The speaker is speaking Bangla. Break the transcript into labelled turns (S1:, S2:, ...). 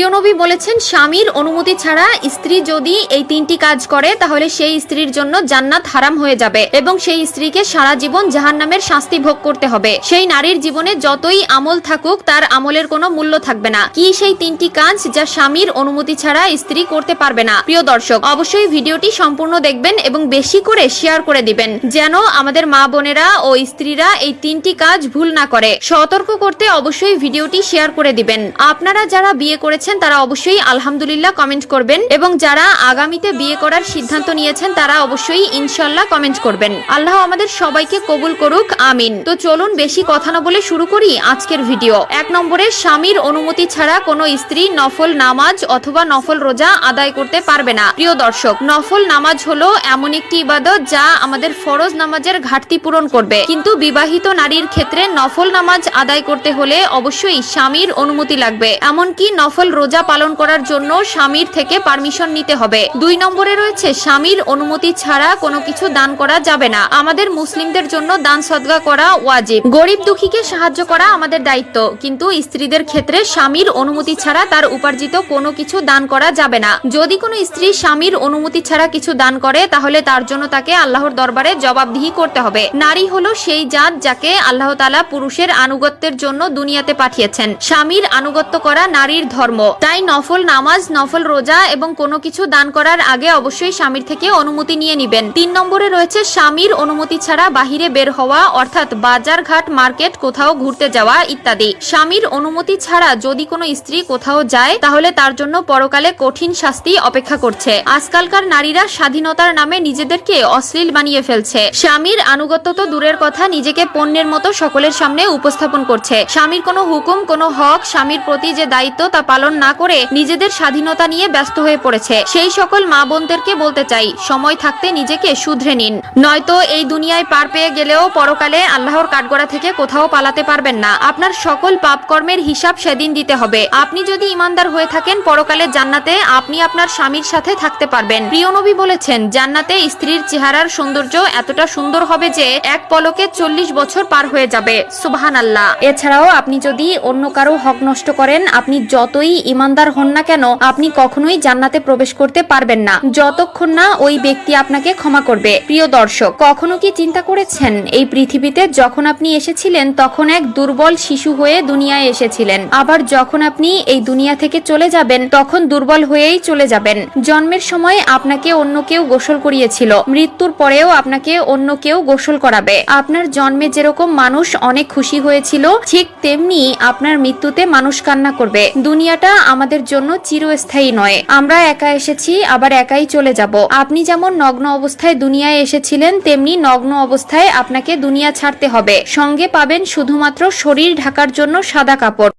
S1: প্রিয় নবী বলেছেন, স্বামীর অনুমতি ছাড়া স্ত্রী যদি এই তিনটি কাজ করে তাহলে সেই স্ত্রীর জন্য জান্নাত হারাম হয়ে যাবে এবং সেই স্ত্রীকে সারা জীবন জাহান্নামের শাস্তি ভোগ করতে হবে। সেই নারীর জীবনে যতই আমল থাকুক তার আমলের কোনো মূল্য থাকবে না। কি সেই তিনটি কাজ যা স্বামীর অনুমতি ছাড়া স্ত্রী করতে পারবে না? প্রিয় দর্শক, অবশ্যই ভিডিওটি সম্পূর্ণ দেখবেন এবং বেশি করে শেয়ার করে দিবেন, যেন আমাদের মা বোনেরা ও স্ত্রীরা এই তিনটি কাজ ভুল না করে। সতর্ক করতে অবশ্যই ভিডিওটি শেয়ার করে দিবেন। আপনারা যারা বিয়ে করেছেন তারা অবশ্যই আলহামদুলিল্লাহ কমেন্ট করবেন এবং যারা আগামীতে বিয়ে করার সিদ্ধান্ত নিয়েছেন তারা অবশ্যই ইনশাআল্লাহ কমেন্ট করবেন। আল্লাহ আমাদের সবাইকে কবুল করুক, আমিন। তো চলুন বেশি কথা না বলে শুরু করি আজকের ভিডিও। 1 নম্বরে, স্বামীর অনুমতি ছাড়া কোনো স্ত্রী নফল নামাজ অথবা নফল রোজা আদায় করতে পারবে না। প্রিয় দর্শক, নফল নামাজ হলো এমন একটি ইবাদত যা আমাদের ফরজ নামাজের ঘাটতি পূরণ করবে, কিন্তু বিবাহিত নারীর ক্ষেত্রে নফল নামাজ আদায় করতে হলে অবশ্যই স্বামীর অনুমতি লাগবে। এমনকি নফল রোজা পালন করার জন্য স্বামীর থেকে পারমিশন নিতে হবে। 2 নম্বরে রয়েছে, স্বামীর অনুমতি ছাড়া কোনো কিছু দান করা যাবে না। আমাদের মুসলিমদের জন্য দান সদকা করা ওয়াজিব। গরিব দুঃখীকে সাহায্য করা আমাদের দায়িত্ব, কিন্তু স্ত্রীদের ক্ষেত্রে স্বামীর অনুমতি ছাড়া তার উপার্জিত কোনো কিছু দান করা যাবে না। যদি কোনো স্ত্রী স্বামীর অনুমতি ছাড়া কিছু দান করে তাহলে তার জন্য তাকে আল্লাহর দরবারে জবাবদিহি করতে হবে। নারী হলো সেই জাত যাকে আল্লাহ তাআলা পুরুষের আনুগত্যের জন্য দুনিয়াতে পাঠিয়েছেন। স্বামীর আনুগত্য করা নারীর ধর্ম। তাই নফল নামাজ, নফল রোজা এবং কোনো কিছু দান করার আগে অবশ্যই স্বামীর থেকে অনুমতি নিয়ে নেবেন। 3 নম্বরে রয়েছে, স্বামীর অনুমতি ছাড়া বাহিরে বের হওয়া, অর্থাৎ বাজার ঘাট, মার্কেট, কোথাও ঘুরতে যাওয়া ইত্যাদি। স্বামীর অনুমতি ছাড়া যদি কোনো স্ত্রী কোথাও যায় তাহলে তার জন্য পরকালে কঠিন শাস্তি অপেক্ষা করছে। আজকালকার নারীরা স্বাধীনতার নামে নিজেদেরকে অশ্লীল বানিয়ে ফেলছে। স্বামীর আনুগত্য তো দূরের কথা, নিজেকে পণ্যের মতো সকলের সামনে উপস্থাপন করছে। স্বামীর কোনো হুকুম, কোনো হক, স্বামীর প্রতি যে দায়িত্ব তা পালন না করে নিজেদের স্বাধীনতা নিয়ে ব্যস্ত হয়ে পড়েছে। সেই সকল মা বোনদেরকে বলতে চাই, সময় থাকতে নিজেকে শুধরে নিন, নয়তো এই দুনিয়ায় পার পেয়ে গেলেও পরকালে আল্লাহর কাঠগড়া থেকে কোথাও পালাতে পারবেন না। আপনার সকল পাপ কর্মের হিসাব সেদিন দিতে হবে। আপনি যদি ইমানদার হয়ে থাকেন, পরকালে জান্নাতে আপনি আপনার স্বামীর সাথে থাকতে পারবেন। প্রিয় নবী বলেছেন, জান্নাতে স্ত্রীর চেহারার সৌন্দর্য এতটা সুন্দর হবে যে এক পলকে 40 বছর পার হয়ে যাবে। সুবহানাল্লাহ। এছাড়াও আপনি যদি অন্য কারো হক নষ্ট করেন, আপনি যতই ইমানদার হন না কেন, আপনি কখনোই জান্নাতে প্রবেশ করতে পারবেন না যতক্ষণ না ওই ব্যক্তি আপনাকে ক্ষমা করবে। প্রিয় দর্শক, কখনো কি চিন্তা করেছেন এই পৃথিবীতে যখন আপনি এসেছিলেন তখন এক দুর্বল শিশু হয়ে দুনিয়ায় এসেছিলেন, আবার যখন আপনি এই দুনিয়া থেকে চলে যাবেন তখন দুর্বল হয়েই চলে যাবেন। জন্মের সময় আপনাকে অন্য কেউ গোসল করিয়েছিল, মৃত্যুর পরেও আপনাকে অন্য কেউ গোসল করাবে। আপনার জন্মে যেরকম মানুষ অনেক খুশি হয়েছিল, ঠিক তেমনি আপনার মৃত্যুতে মানুষ কান্না করবে। দুনিয়াটা আমাদের জন্য চিরস্থায়ী নয়। আমরা একা এসেছি, আবার একাই চলে যাব। আপনি যেমন নগ্ন অবস্থায় দুনিয়ায় এসেছিলেন, তেমনি নগ্ন অবস্থায় আপনাকে দুনিয়া ছাড়তে হবে। সঙ্গে পাবেন শুধুমাত্র শরীর ঢাকার জন্য সাদা কাপড়।